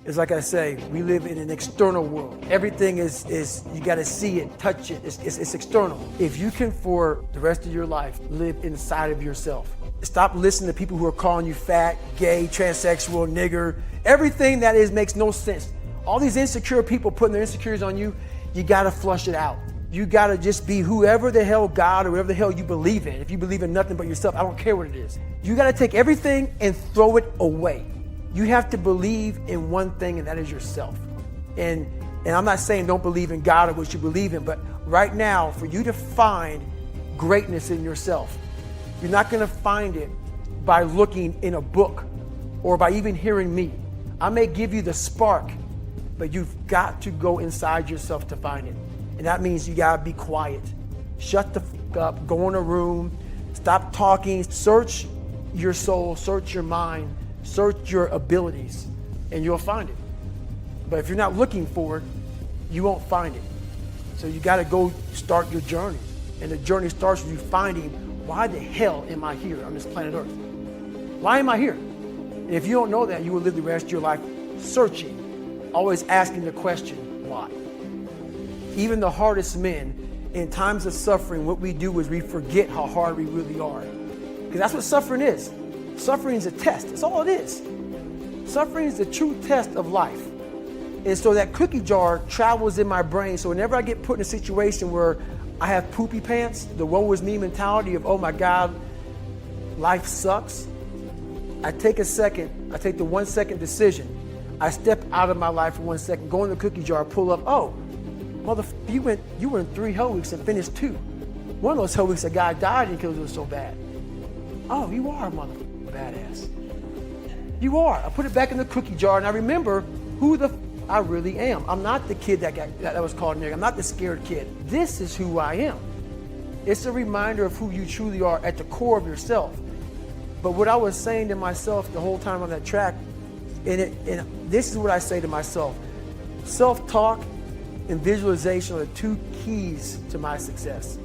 It's like I say, we live in an external world. Everything is you got to see it, touch it. It's external. If you can, for the rest of your life, live inside of yourself. Stop listening to people who are calling you fat, gay, transsexual, nigger. Everything that is makes no sense. All these insecure people putting their insecurities on you, you got to flush it out. You got to just be whoever the hell God or whatever the hell you believe in. If you believe in nothing but yourself, I don't care what it is. You got to take everything and throw it away. You have to believe in one thing, and that is yourself. And I'm not saying don't believe in God or what you believe in, but right now, for you to find greatness in yourself, you're not going to find it by looking in a book or by even hearing me. I may give you the spark, but you've got to go inside yourself to find it. And that means you got to be quiet. Shut the fuck up, go in a room, stop talking, search your soul, search your mind, search your abilities, and you'll find it. But if you're not looking for it, you won't find it. So you got to go start your journey. And the journey starts with you finding, why the hell am I here on this planet Earth? Why am I here? And if you don't know that, you will live the rest of your life searching, always asking the question, why? Even the hardest men, in times of suffering, what we do is we forget how hard we really are. Because that's what suffering is. Suffering is a test. That's all it is. Suffering is the true test of life. And so that cookie jar travels in my brain. So whenever I get put in a situation where I have poopy pants, the woe is me mentality of, oh my God, life sucks, I take a second, I take the 1 second decision. I step out of my life for 1 second, go in the cookie jar, pull up, oh, motherfucker, you were in 3 hell weeks and finished 2. One of those hell weeks, a guy died because it was so bad. Oh, you are a motherfucker badass. You are. I put it back in the cookie jar and I remember who the I really am. I'm not the kid that was called nigger. I'm not the scared kid. This is who I am. It's a reminder of who you truly are at the core of yourself. But what I was saying to myself the whole time on that track, and this is what I say to myself: self-talk and visualization are the 2 keys to my success.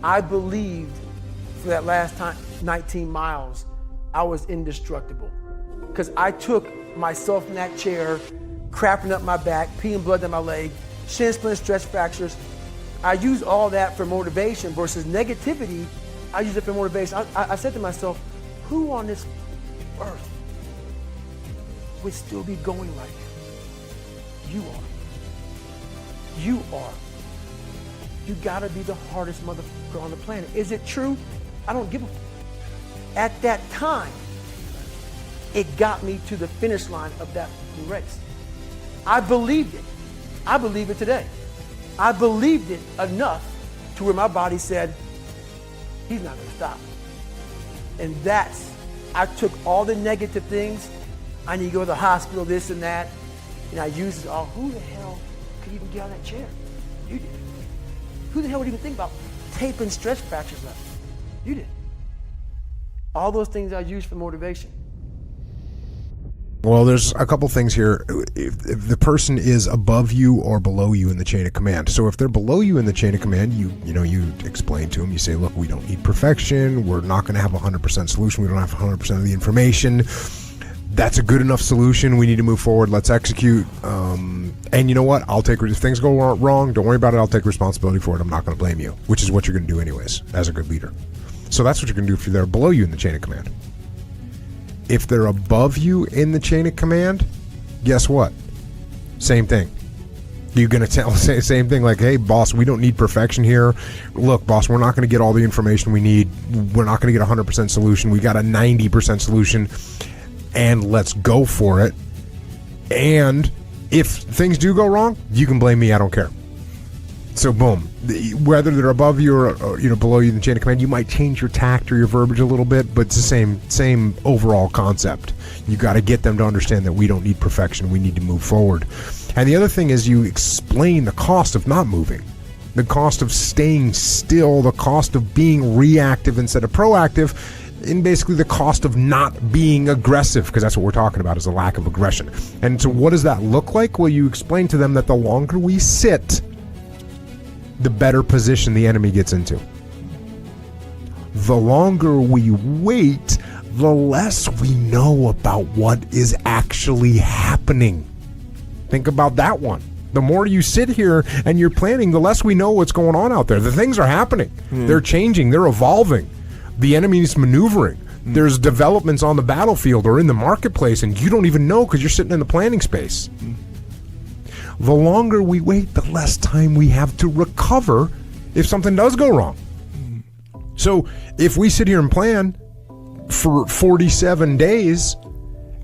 I believed for that last 19 miles, I was indestructible. Because I took myself in that chair, crapping up my back, peeing blood down my leg, shin splints, stress fractures. I used all that for motivation versus negativity. I used it for motivation. I said to myself, who on this earth would still be going right now? You are. You are. You gotta be the hardest motherfucker on the planet. Is it true? I don't give a f. At that time, it got me to the finish line of that race. I believed it. I believe it today. I believed it enough to where my body said, he's not gonna stop. And I took all the negative things. I need to go to the hospital, this and that. And I used it all. Who the hell could even get out of that chair? You did. Who the hell would even think about taping stress fractures up? You did. All those things I used for motivation. Well, there's a couple things here. If the person is above you or below you in the chain of command. So if they're below you in the chain of command, you explain to them, you say, look, we don't need perfection. We're not going to have 100% solution. We don't have 100% of the information. That's a good enough solution. We need to move forward. Let's execute. And you know what? If things go wrong, don't worry about it. I'll take responsibility for it. I'm not going to blame you, which is what you're going to do anyways as a good leader. So that's what you're going to do if they're below you in the chain of command. If they're above you in the chain of command, guess what? Same thing. You're going to say the same thing like, hey, boss, we don't need perfection here. Look, boss, we're not going to get all the information we need. We're not going to get 100% solution. We got a 90% solution, and let's go for it. And if things do go wrong, you can blame me. I don't care. So boom, whether they're above you or below you in the chain of command, you might change your tact or your verbiage a little bit, but it's the same overall concept. You got to get them to understand that we don't need perfection. We need to move forward. And the other thing is you explain the cost of not moving, the cost of staying still, the cost of being reactive instead of proactive, and basically the cost of not being aggressive, because that's what we're talking about, is a lack of aggression. And so what does that look like? Well, you explain to them that the longer we sit, the better position the enemy gets into. The longer we wait, the less we know about what is actually happening. Think about that one. The more you sit here and you're planning, the less we know what's going on out there. The things are happening. They're changing. They're evolving. The enemy is maneuvering. There's developments on the battlefield or in the marketplace, and you don't even know because you're sitting in the planning space. The longer we wait, the less time we have to recover if something does go wrong. So if we sit here and plan for 47 days,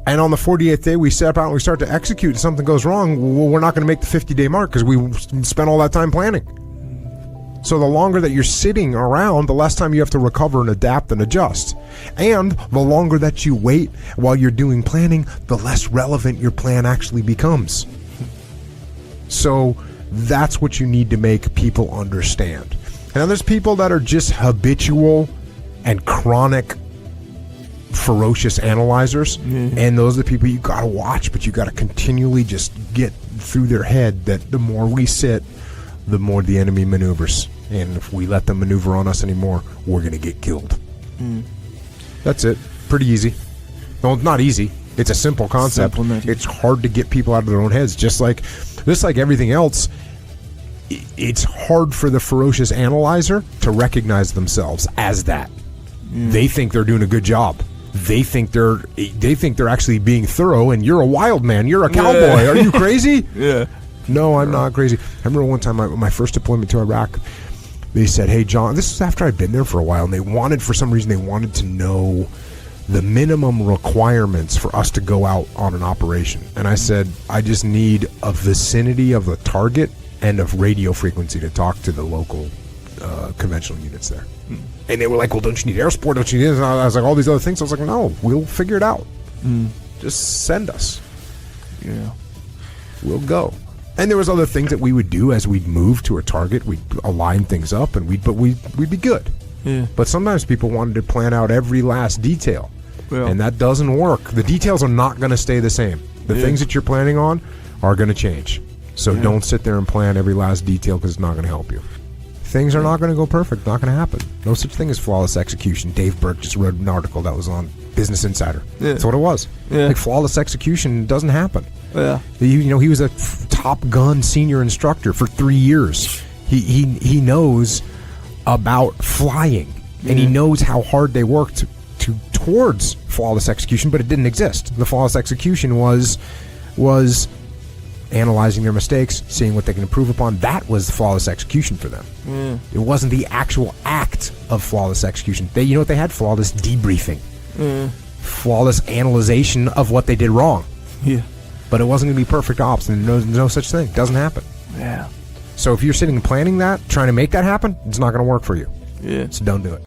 and on the 48th day we step out and we start to execute and something goes wrong, well, we're not going to make the 50-day mark because we spent all that time planning. So the longer that you're sitting around, the less time you have to recover and adapt and adjust. And the longer that you wait while you're doing planning, the less relevant your plan actually becomes. So that's what you need to make people understand. And there's people that are just habitual and chronic ferocious analyzers, and those are the people you got to watch, but you got to continually just get through their head that the more we sit, the more the enemy maneuvers, and if we let them maneuver on us anymore, we're going to get killed. That's it. Pretty easy. No, it's not easy. It's a simple concept. It's hard to get people out of their own heads. Just like everything else, it's hard for the ferocious analyzer to recognize themselves as that. They think they're doing a good job. They think they're actually being thorough, and you're a wild man. You're a cowboy. Are you crazy? No, I'm not crazy. I remember one time my first deployment to Iraq, they said, "Hey, John," this is after I'd been there for a while, and they wanted to know the minimum requirements for us to go out on an operation. And I said, I just need a vicinity of the target and of radio frequency to talk to the local conventional units there. And they were like, well, don't you need air support? Don't you need this? And I was like, all these other things. I was like, no, we'll figure it out. Just send us. We'll go. And there was other things that we would do as we'd move to a target. We'd align things up, and we'd be good. But sometimes people wanted to plan out every last detail, and that doesn't work. The details are not going to stay the same. The things that you're planning on are going to change. So don't sit there and plan every last detail, because it's not going to help you. Things are not going to go perfect. Not going to happen. No such thing as flawless execution. Dave Burke just wrote an article that was on Business Insider. That's what it was. Like, flawless execution doesn't happen. He was a Top Gun senior instructor for 3 years. He knows about flying, and he knows how hard they worked towards flawless execution, but it didn't exist. The flawless execution was analyzing their mistakes, seeing what they can improve upon. That was flawless execution for them. It wasn't the actual act of flawless execution. They, you know what they had? Flawless debriefing. Flawless analyzation of what they did wrong. But it wasn't going to be perfect ops, and there's no such thing. It doesn't happen. So if you're sitting and planning that, trying to make that happen, it's not going to work for you. So don't do it.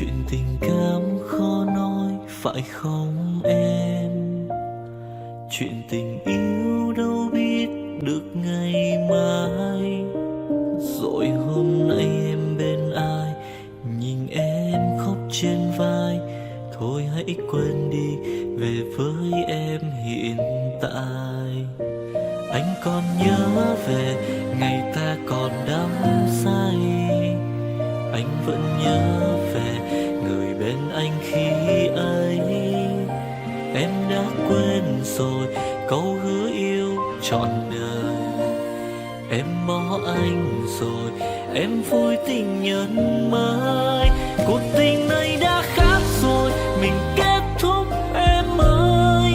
Chuyện tình cảm khó nói phải không em? Chuyện tình yêu đâu biết được ngày mai. Rồi hôm nay em bên ai, nhìn em khóc trên vai. Thôi hãy quên đi, về với em hiện tại. Anh còn nhớ về ngày ta còn đắm say. Anh vẫn nhớ về người bên anh khi ấy. Em đã quên rồi câu hứa yêu trọn đời. Em bỏ anh rồi, em vui tình nhân mới. Cuộc tình này đã khác rồi, mình kết thúc em ơi.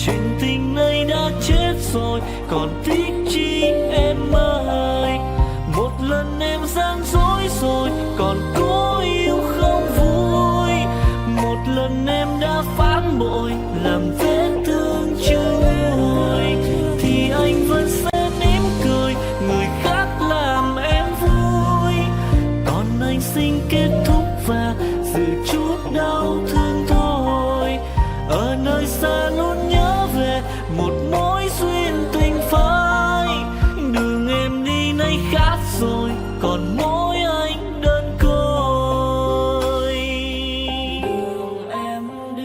Chuyện tình này đã chết rồi, còn tiếc chi em ơi. Một lần em gian dối rồi, còn cố yêu không vui. Một lần em đã phản bội, làm vết thương chưa nguôi. Thì anh vẫn sẽ mỉm cười, người khác làm em vui. Còn anh xin kết thúc và giữ chút đau thương thôi. Ở nơi xa luôn nhớ về một mối duyên tình phai. Đường em đi nay khác rồi, còn mỗi anh đơn côi. Đường em đi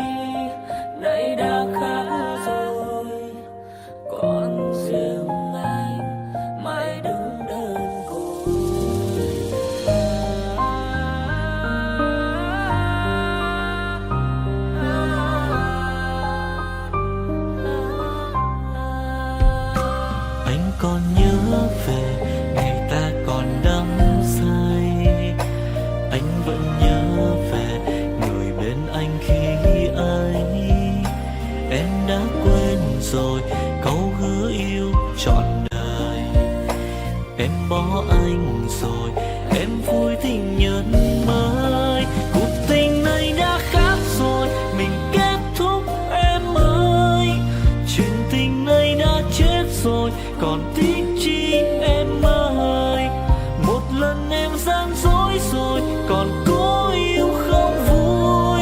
nay đã khác rồi, còn riêng anh mãi đứng đơn côi. Anh còn nhớ về ngày ta còn đắm say. Anh vẫn nhớ về người bên anh khi ấy. Em đã quên rồi câu hứa yêu trọn đời. Em bỏ anh rồi, em vui tình nhân mới. Cuộc tình này đã khác rồi, mình kết thúc em ơi. Chuyện tình này đã chết rồi, còn tiếc chi em ơi. Một lần em gian dối rồi, còn cố yêu không vui.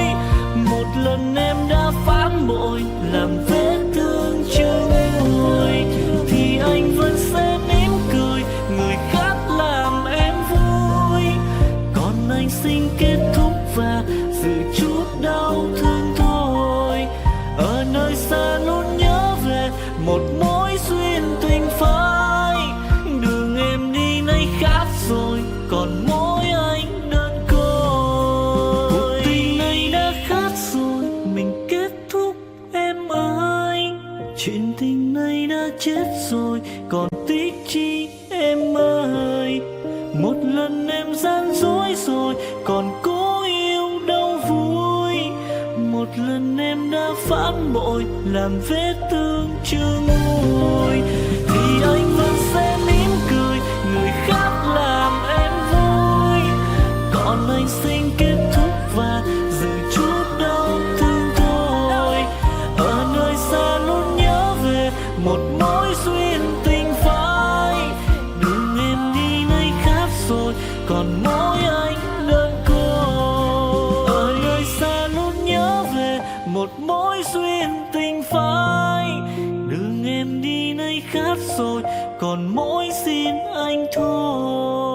Một lần em đã phản bội, làm vết thương chưa nguôi. Thì anh vẫn sẽ mỉm cười, người khác làm em vui. Còn anh xin kết thúc và giữ chút đau thương thôi. Ở nơi xa luôn nhớ về một mối duyên tình phai. Đường em đi nay khác rồi, còn mỗi anh đơn côi. Cuộc tình này đã khác rồi, mình kết thúc em ơi. Chuyện tình này đã chết rồi, còn tiếc chi em ơi. Một lần em gian dối rồi, còn cố yêu đâu vui. Một lần em đã phản bội, làm vết thương chưa nguôi. Thì anh vẫn sẽ mỉm cười, người khác làm em vui. Còn anh xin kết thúc và giữ chút đau thương thôi. Ở nơi xa luôn nhớ về một mối duyên tình phai. Đường em đi nay khác rồi, còn mỗi anh đơn côi. Ở nơi xa luôn nhớ về một mối duyên tình phai. Đường em đi nay khác rồi, còn mỗi xin anh thôi.